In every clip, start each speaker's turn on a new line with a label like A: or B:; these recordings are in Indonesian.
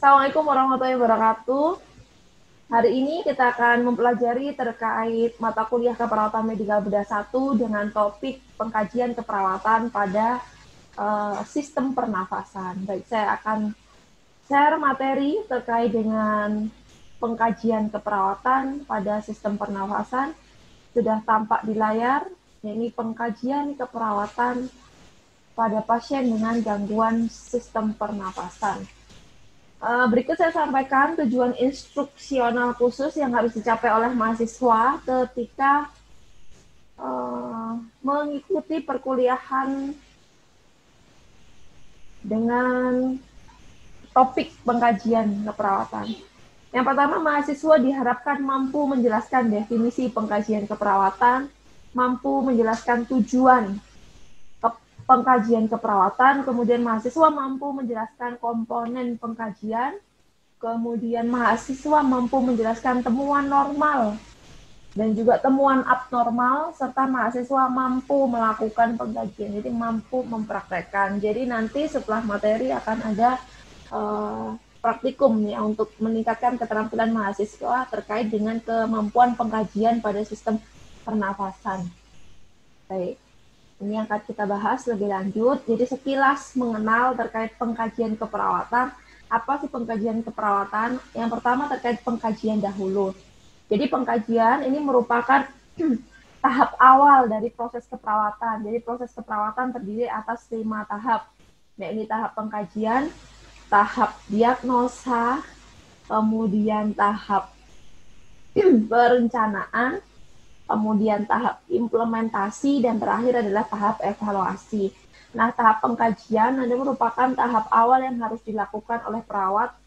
A: Assalamualaikum warahmatullahi wabarakatuh. Hari ini kita akan mempelajari terkait mata kuliah keperawatan medikal bedah 1 dengan topik pengkajian keperawatan pada sistem pernafasan. Baik, saya akan share materi terkait dengan pengkajian keperawatan pada sistem pernafasan. Sudah tampak di layar, ini pengkajian keperawatan pada pasien dengan gangguan sistem pernafasan. Berikut saya sampaikan tujuan instruksional khusus yang harus dicapai oleh mahasiswa ketika mengikuti perkuliahan dengan topik pengkajian keperawatan. Yang pertama, mahasiswa diharapkan mampu menjelaskan definisi pengkajian keperawatan, mampu menjelaskan tujuan pengkajian keperawatan, kemudian mahasiswa mampu menjelaskan komponen pengkajian, kemudian mahasiswa mampu menjelaskan temuan normal dan juga temuan abnormal, serta mahasiswa mampu melakukan pengkajian, jadi mampu mempraktekkan. Jadi nanti setelah materi akan ada praktikum ya untuk meningkatkan keterampilan mahasiswa terkait dengan kemampuan pengkajian pada sistem pernafasan. Baik. Ini yang akan kita bahas lebih lanjut. Jadi sekilas mengenal terkait pengkajian keperawatan. Apa sih pengkajian keperawatan? Yang pertama terkait pengkajian dahulu. Jadi pengkajian ini merupakan tahap awal dari proses keperawatan. Jadi proses keperawatan terdiri atas 5 tahap. Nah, ini tahap pengkajian, tahap diagnosa, kemudian tahap perencanaan, kemudian tahap implementasi, dan terakhir adalah tahap evaluasi. Nah, tahap pengkajian merupakan tahap awal yang harus dilakukan oleh perawat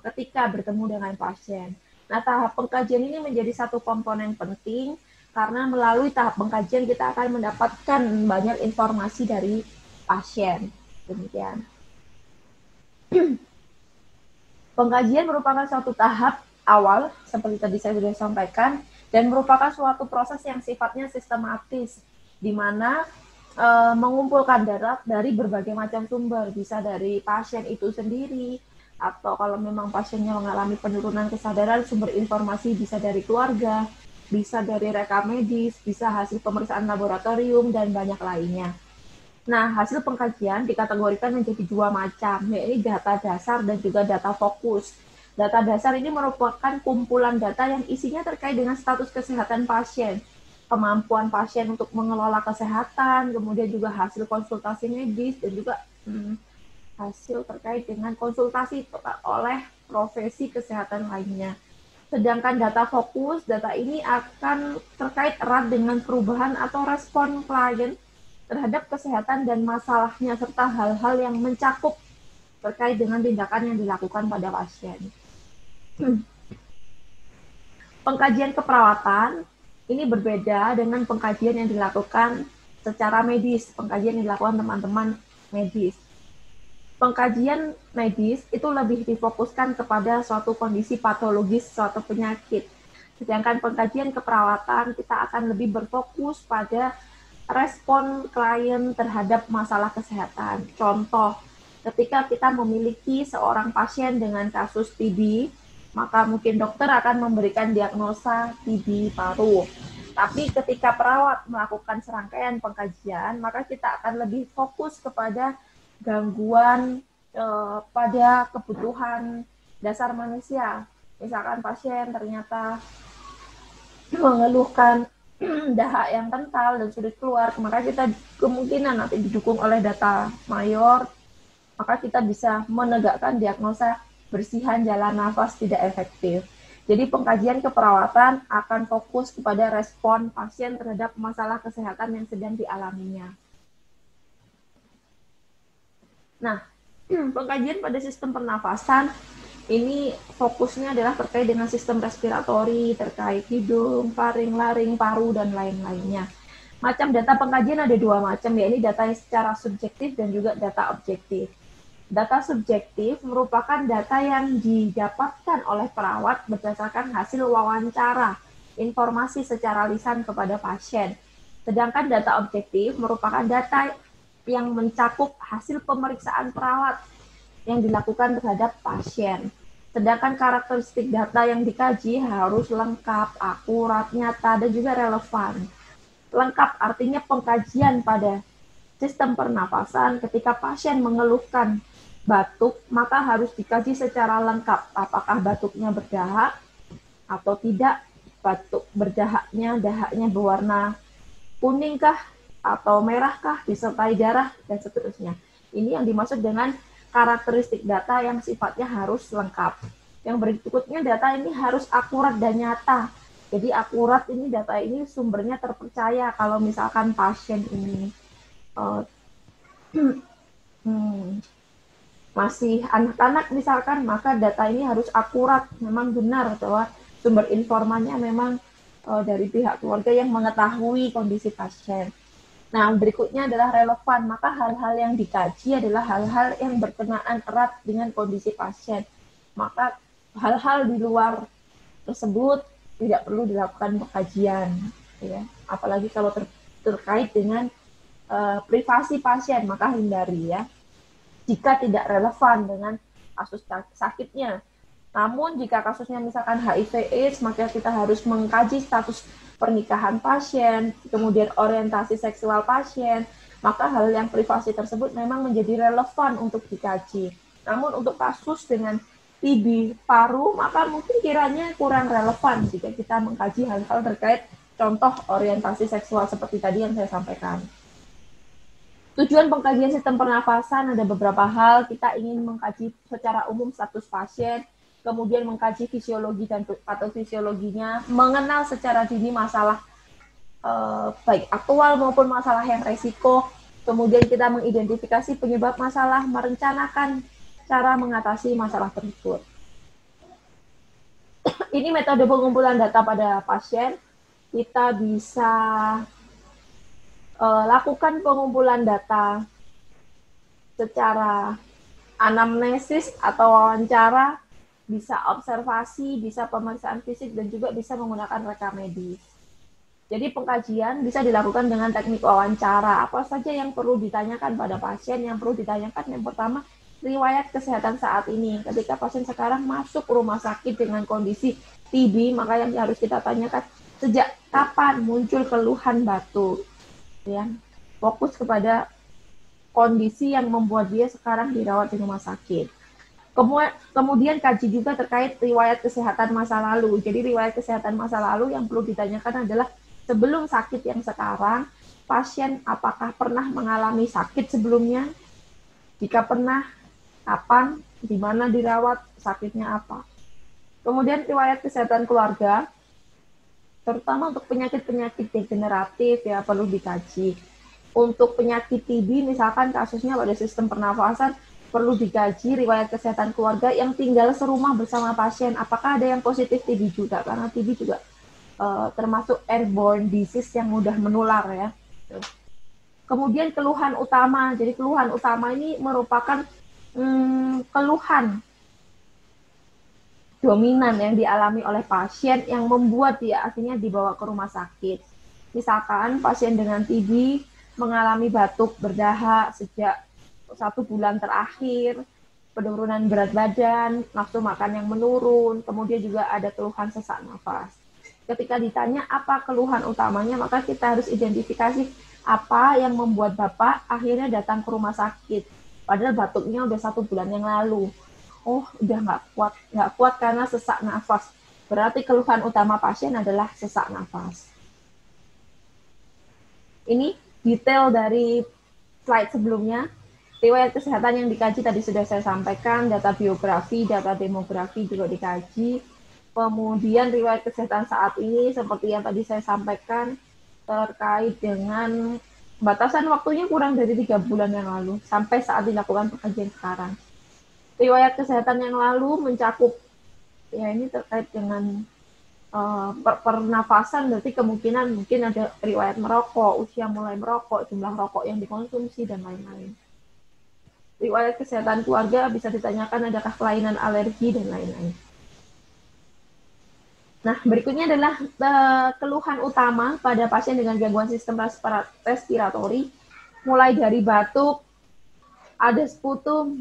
A: ketika bertemu dengan pasien. Nah, tahap pengkajian ini menjadi satu komponen penting karena melalui tahap pengkajian kita akan mendapatkan banyak informasi dari pasien. Demikian. Pengkajian merupakan suatu tahap awal, seperti tadi saya sudah sampaikan, dan merupakan suatu proses yang sifatnya sistematis, di mana mengumpulkan data dari berbagai macam sumber, bisa dari pasien itu sendiri, atau kalau memang pasiennya mengalami penurunan kesadaran, sumber informasi bisa dari keluarga, bisa dari rekam medis, bisa hasil pemeriksaan laboratorium, dan banyak lainnya. Nah, hasil pengkajian dikategorikan menjadi 2 macam, yaitu data dasar dan juga data fokus. Data dasar ini merupakan kumpulan data yang isinya terkait dengan status kesehatan pasien, kemampuan pasien untuk mengelola kesehatan, kemudian juga hasil konsultasi medis, dan juga hasil terkait dengan konsultasi oleh profesi kesehatan lainnya. Sedangkan data fokus, data ini akan terkait erat dengan perubahan atau respon klien terhadap kesehatan dan masalahnya, serta hal-hal yang mencakup terkait dengan tindakan yang dilakukan pada pasien. Pengkajian keperawatan ini berbeda dengan pengkajian yang dilakukan secara medis, pengkajian yang dilakukan teman-teman medis. Pengkajian medis itu lebih difokuskan kepada suatu kondisi patologis, suatu penyakit. Sedangkan pengkajian keperawatan kita akan lebih berfokus pada respon klien terhadap masalah kesehatan. Contoh, ketika kita memiliki seorang pasien dengan kasus TB, maka mungkin dokter akan memberikan diagnosa TB paru. Tapi ketika perawat melakukan serangkaian pengkajian, maka kita akan lebih fokus kepada gangguan pada kebutuhan dasar manusia. Misalkan pasien ternyata mengeluhkan dahak yang kental dan sulit keluar, maka kita kemungkinan nanti didukung oleh data mayor, maka kita bisa menegakkan diagnosa bersihan jalan nafas tidak efektif. Jadi pengkajian keperawatan akan fokus kepada respon pasien terhadap masalah kesehatan yang sedang dialaminya. Nah, pengkajian pada sistem pernafasan ini fokusnya adalah terkait dengan sistem respiratori, terkait hidung, faring, laring, paru, dan lain-lainnya. Macam data pengkajian ada 2 macam, yaitu data secara subjektif dan juga data objektif. Data subjektif merupakan data yang didapatkan oleh perawat berdasarkan hasil wawancara, informasi secara lisan kepada pasien. Sedangkan data objektif merupakan data yang mencakup hasil pemeriksaan perawat yang dilakukan terhadap pasien. Sedangkan karakteristik data yang dikaji harus lengkap, akurat, nyata, dan juga relevan. Lengkap artinya pengkajian pada sistem pernafasan ketika pasien mengeluhkan batuk, maka harus dikaji secara lengkap apakah batuknya berdahak atau tidak, batuk dahaknya berwarna kuningkah atau merahkah, disertai darah, dan seterusnya. Ini yang dimaksud dengan karakteristik data yang sifatnya harus lengkap. Yang berikutnya, data ini harus akurat dan nyata. Jadi akurat ini, data ini sumbernya terpercaya. Kalau misalkan pasien ini masih anak-anak misalkan, maka data ini harus akurat, memang benar bahwa sumber informasinya memang dari pihak keluarga yang mengetahui kondisi pasien. Nah, berikutnya adalah relevan, maka hal-hal yang dikaji adalah hal-hal yang berkenaan erat dengan kondisi pasien. Maka hal-hal di luar tersebut tidak perlu dilakukan pengkajian, ya. Apalagi kalau terkait dengan privasi pasien, maka hindari, ya. Jika tidak relevan dengan kasus sakitnya. Namun jika kasusnya misalkan HIV/AIDS, maka kita harus mengkaji status pernikahan pasien, kemudian orientasi seksual pasien, maka hal yang privasi tersebut memang menjadi relevan untuk dikaji. Namun untuk kasus dengan TB paru, maka mungkin kiranya kurang relevan jika kita mengkaji hal-hal terkait contoh orientasi seksual seperti tadi yang saya sampaikan. Tujuan pengkajian sistem pernafasan ada beberapa hal. Kita ingin mengkaji secara umum status pasien, kemudian mengkaji fisiologi dan patofisiologinya, mengenal secara dini masalah baik aktual maupun masalah yang resiko, kemudian kita mengidentifikasi penyebab masalah, merencanakan cara mengatasi masalah tersebut. Ini metode pengumpulan data pada pasien. Kita bisa lakukan pengumpulan data secara anamnesis atau wawancara, bisa observasi, bisa pemeriksaan fisik, dan juga bisa menggunakan rekam medis. Jadi pengkajian bisa dilakukan dengan teknik wawancara. Apa saja yang perlu ditanyakan pada pasien? Yang perlu ditanyakan yang pertama, riwayat kesehatan saat ini. Ketika pasien sekarang masuk rumah sakit dengan kondisi TB, maka yang harus kita tanyakan, sejak kapan muncul keluhan batuk? Ya, fokus kepada kondisi yang membuat dia sekarang dirawat di rumah sakit. Kemudian kaji juga terkait riwayat kesehatan masa lalu. Jadi riwayat kesehatan masa lalu yang perlu ditanyakan adalah sebelum sakit yang sekarang, pasien apakah pernah mengalami sakit sebelumnya? Jika pernah, kapan, di mana dirawat, sakitnya apa? Kemudian riwayat kesehatan keluarga, terutama untuk penyakit-penyakit degeneratif ya perlu dikaji. Untuk penyakit TB misalkan kasusnya pada sistem pernafasan, perlu dikaji riwayat kesehatan keluarga yang tinggal serumah bersama pasien. Apakah ada yang positif TB juga? Karena TB juga termasuk airborne disease yang mudah menular ya. Kemudian keluhan utama. Jadi keluhan utama ini merupakan keluhan dominan yang dialami oleh pasien yang membuat dia akhirnya dibawa ke rumah sakit. Misalkan pasien dengan TB mengalami batuk berdahak sejak 1 bulan terakhir, penurunan berat badan, nafsu makan yang menurun, kemudian juga ada keluhan sesak nafas. Ketika ditanya apa keluhan utamanya, maka kita harus identifikasi apa yang membuat Bapak akhirnya datang ke rumah sakit. Padahal batuknya udah 1 bulan yang lalu. Oh, udah nggak kuat karena sesak nafas. Berarti keluhan utama pasien adalah sesak nafas. Ini detail dari slide sebelumnya. Riwayat kesehatan yang dikaji tadi sudah saya sampaikan, data biografi, data demografi juga dikaji. Kemudian riwayat kesehatan saat ini seperti yang tadi saya sampaikan terkait dengan batasan waktunya kurang dari 3 bulan yang lalu sampai saat dilakukan pengkajian sekarang. Riwayat kesehatan yang lalu mencakup, ya ini terkait dengan pernafasan, berarti kemungkinan mungkin ada riwayat merokok, usia mulai merokok, jumlah rokok yang dikonsumsi, dan lain-lain. Riwayat kesehatan keluarga bisa ditanyakan adakah kelainan alergi, dan lain-lain. Nah, berikutnya adalah keluhan utama pada pasien dengan gangguan sistem respiratori, mulai dari batuk, ada sputum,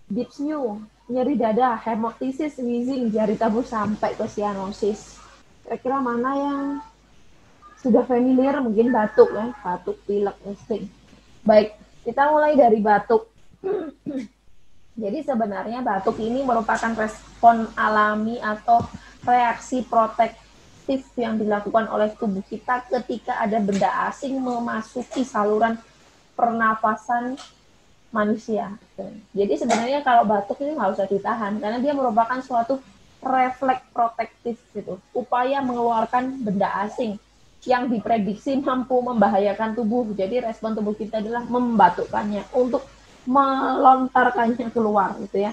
A: dyspnea, nyeri dada, hemoptysis, wheezing, jari tabu sampai ke cyanosis. Kira-kira mana yang sudah familiar? Mungkin batuk ya, batuk, pilek, sting. Baik, kita mulai dari batuk. Jadi sebenarnya batuk ini merupakan respon alami atau reaksi protektif yang dilakukan oleh tubuh kita ketika ada benda asing memasuki saluran pernafasan manusia. Jadi sebenarnya kalau batuk ini nggak usah ditahan karena dia merupakan suatu refleks protektif gitu, upaya mengeluarkan benda asing yang diprediksi mampu membahayakan tubuh. Jadi respon tubuh kita adalah membatukkannya untuk melontarkannya keluar gitu ya.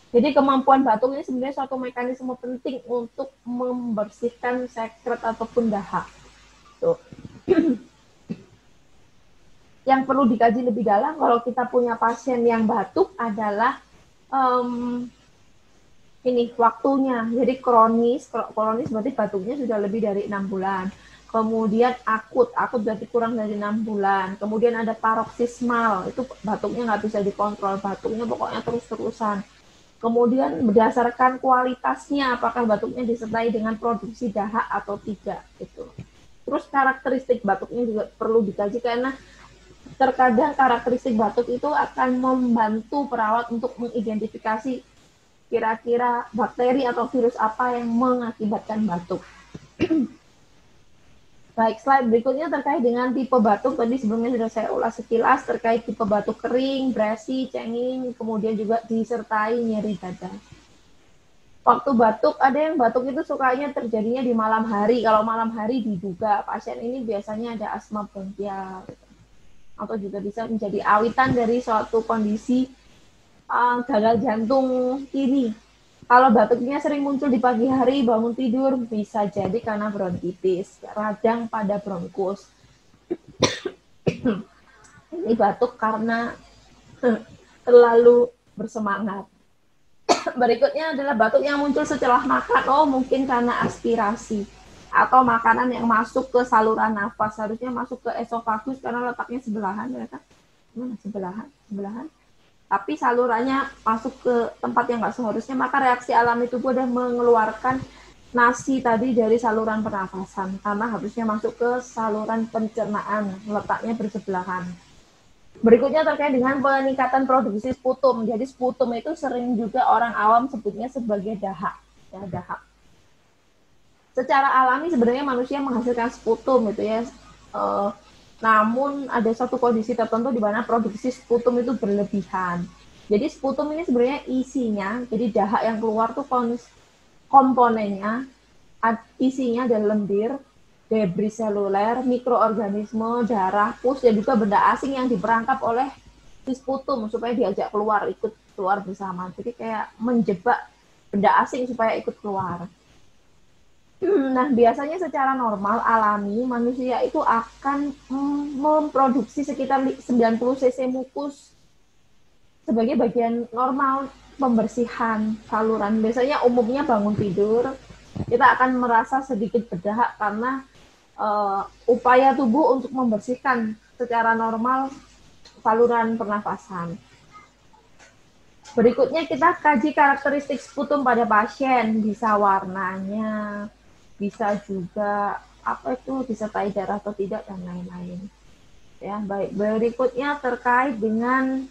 A: Jadi kemampuan batuk ini sebenarnya suatu mekanisme penting untuk membersihkan sekret ataupun dahak. Tuh. Yang perlu dikaji lebih dalam kalau kita punya pasien yang batuk adalah ini waktunya. Jadi kronis berarti batuknya sudah lebih dari 6 bulan. Kemudian akut berarti kurang dari 6 bulan. Kemudian ada paroksismal, itu batuknya nggak bisa dikontrol, batuknya pokoknya terus-terusan. Kemudian berdasarkan kualitasnya, apakah batuknya disertai dengan produksi dahak atau tidak. Gitu. Terus karakteristik batuknya juga perlu dikaji karena terkadang karakteristik batuk itu akan membantu perawat untuk mengidentifikasi kira-kira bakteri atau virus apa yang mengakibatkan batuk. Baik, slide berikutnya terkait dengan tipe batuk. Tadi sebelumnya sudah saya ulas sekilas terkait tipe batuk kering, breathy, cenging, kemudian juga disertai nyeri dada. Waktu batuk, ada yang batuk itu sukanya terjadinya di malam hari. Kalau malam hari diduga pasien ini biasanya ada asma bronkial. Atau juga bisa menjadi awitan dari suatu kondisi gagal jantung kiri. Kalau batuknya sering muncul di pagi hari, bangun tidur, bisa jadi karena bronkitis, radang pada bronkus. Ini batuk karena terlalu bersemangat. Berikutnya adalah batuk yang muncul setelah makan, mungkin karena aspirasi. Atau makanan yang masuk ke saluran nafas, harusnya masuk ke esofagus karena letaknya sebelahan. Sebelahan. Tapi salurannya masuk ke tempat yang nggak seharusnya, maka reaksi alami tubuh adalah mengeluarkan nasi tadi dari saluran pernafasan, karena harusnya masuk ke saluran pencernaan, letaknya bersebelahan. Berikutnya terkait dengan peningkatan produksi sputum. Jadi sputum itu sering juga orang awam sebutnya sebagai dahak. Ya, dahak. Secara alami sebenarnya manusia menghasilkan sputum gitu ya. Namun ada satu kondisi tertentu di mana produksi sputum itu berlebihan. Jadi sputum ini sebenarnya isinya, jadi dahak yang keluar tuh komponennya, isinya ada lendir, debris seluler, mikroorganisme, darah, pus, dan juga benda asing yang diperangkap oleh si sputum supaya diajak keluar, ikut keluar bersama. Jadi kayak menjebak benda asing supaya ikut keluar. Nah, biasanya secara normal, alami, manusia itu akan memproduksi sekitar 90 cc mukus sebagai bagian normal pembersihan saluran. Biasanya umumnya bangun tidur, kita akan merasa sedikit berdahak karena upaya tubuh untuk membersihkan secara normal saluran pernafasan. Berikutnya kita kaji karakteristik sputum pada pasien, bisa warnanya, bisa juga disertai darah atau tidak dan lain-lain. Ya, baik. Berikutnya terkait dengan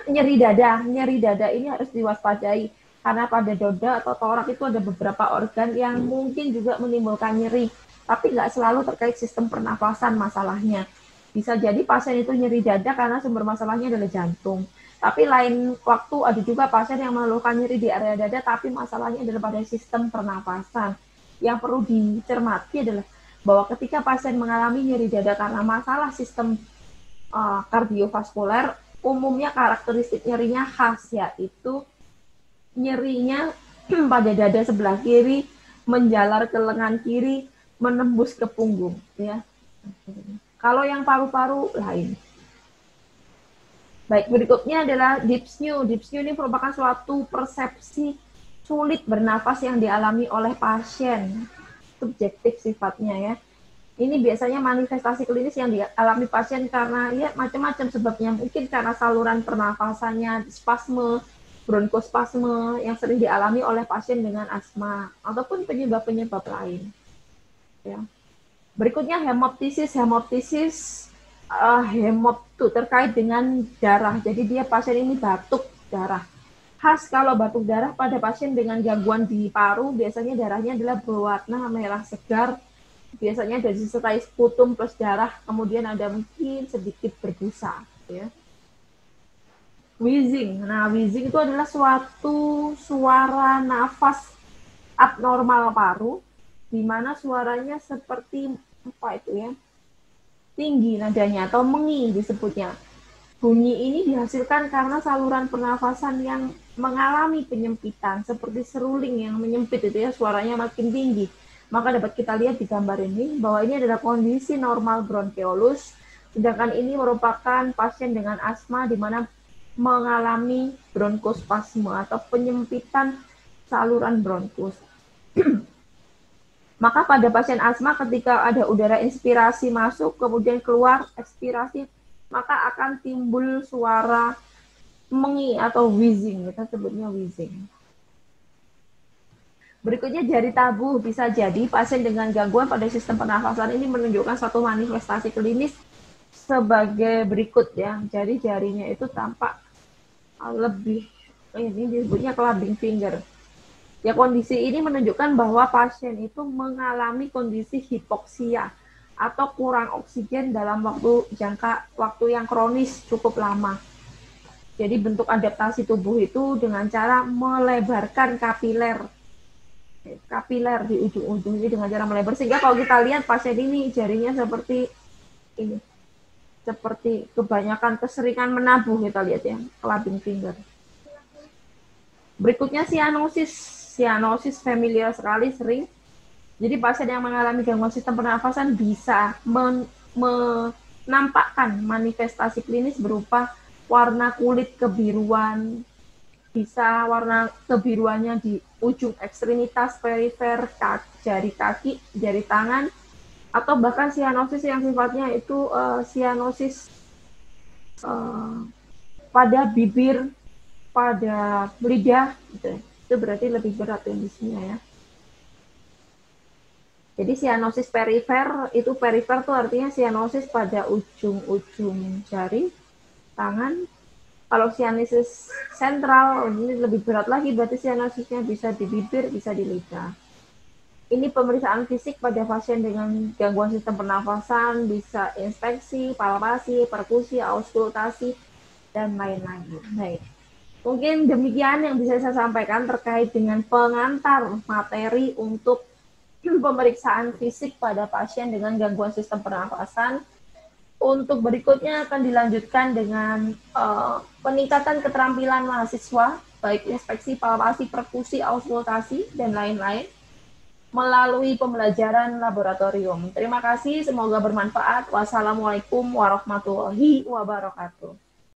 A: nyeri dada. Nyeri dada ini harus diwaspadai karena pada dada atau torak itu ada beberapa organ yang mungkin juga menimbulkan nyeri, tapi nggak selalu terkait sistem pernafasan masalahnya. Bisa jadi pasien itu nyeri dada karena sumber masalahnya adalah jantung. Tapi lain waktu ada juga pasien yang mengeluhkan nyeri di area dada, tapi masalahnya adalah pada sistem pernafasan. Yang perlu dicermati adalah bahwa ketika pasien mengalami nyeri dada karena masalah sistem kardiovaskuler, umumnya karakteristik nyerinya khas, yaitu nyerinya pada dada sebelah kiri, menjalar ke lengan kiri, menembus ke punggung. Ya. Kalau yang paru-paru lain. Baik, berikutnya adalah dyspnea. Dyspnea ini merupakan suatu persepsi sulit bernafas yang dialami oleh pasien. Subjektif sifatnya ya. Ini biasanya manifestasi klinis yang dialami pasien karena ya macam-macam sebabnya. Mungkin karena saluran pernafasannya spasme, bronkospasme yang sering dialami oleh pasien dengan asma ataupun penyebab-penyebab lain. Ya. Berikutnya hemoptisis. Hemoptisis hemop itu terkait dengan darah. Jadi dia pasien ini batuk darah. Khas kalau batuk darah pada pasien dengan gangguan di paru, biasanya darahnya adalah berwarna merah segar, biasanya dari disertai sputum plus darah, kemudian ada mungkin sedikit berbusa. Ya. Wheezing. Nah, wheezing itu adalah suatu suara nafas abnormal paru, di mana suaranya seperti apa itu ya, tinggi nadanya atau mengi disebutnya. Bunyi ini dihasilkan karena saluran pernafasan yang mengalami penyempitan, seperti seruling yang menyempit itu ya, suaranya makin tinggi. Maka dapat kita lihat di gambar ini bahwa ini adalah kondisi normal bronkeolus, sedangkan ini merupakan pasien dengan asma di mana mengalami bronkospasme atau penyempitan saluran bronkus. Maka pada pasien asma ketika ada udara inspirasi masuk, kemudian keluar ekspirasi, maka akan timbul suara mengi atau wheezing, kita sebutnya wheezing. Berikutnya jari tabuh. Bisa jadi pasien dengan gangguan pada sistem pernafasan ini menunjukkan suatu manifestasi klinis sebagai berikut ya. Jadi jarinya itu tampak lebih, ini disebutnya clubbing finger. Ya, kondisi ini menunjukkan bahwa pasien itu mengalami kondisi hipoksia atau kurang oksigen dalam jangka waktu yang kronis cukup lama. Jadi bentuk adaptasi tubuh itu dengan cara melebarkan kapiler di ujung-ujung ini dengan cara melebar, sehingga kalau kita lihat pasien ini jarinya seperti ini, seperti kebanyakan keseringan menabuh, kita lihat ya, clubbing finger. Berikutnya sianosis familiar sekali, sering. Jadi pasien yang mengalami gangguan sistem pernafasan bisa menampakkan manifestasi klinis berupa warna kulit kebiruan, bisa warna kebiruannya di ujung ekstremitas, perifer, jari kaki, jari tangan, atau bahkan sianosis yang sifatnya itu sianosis pada bibir, pada lidah, gitu. Itu berarti lebih berat kondisinya ya. Jadi sianosis perifer, itu perifer tuh artinya sianosis pada ujung-ujung jari, tangan. Kalau sianosis sentral, ini lebih berat lagi, berarti sianosisnya bisa di bibir, bisa di lidah. Ini pemeriksaan fisik pada pasien dengan gangguan sistem pernafasan, bisa inspeksi, palpasi, perkusi, auskultasi, dan lain-lain. Baik. Mungkin demikian yang bisa saya sampaikan terkait dengan pengantar materi untuk pemeriksaan fisik pada pasien dengan gangguan sistem pernafasan. Untuk berikutnya akan dilanjutkan dengan peningkatan keterampilan mahasiswa, baik inspeksi, palpasi, perkusi, auskultasi, dan lain-lain, melalui pembelajaran laboratorium. Terima kasih, semoga bermanfaat. Wassalamualaikum warahmatullahi wabarakatuh.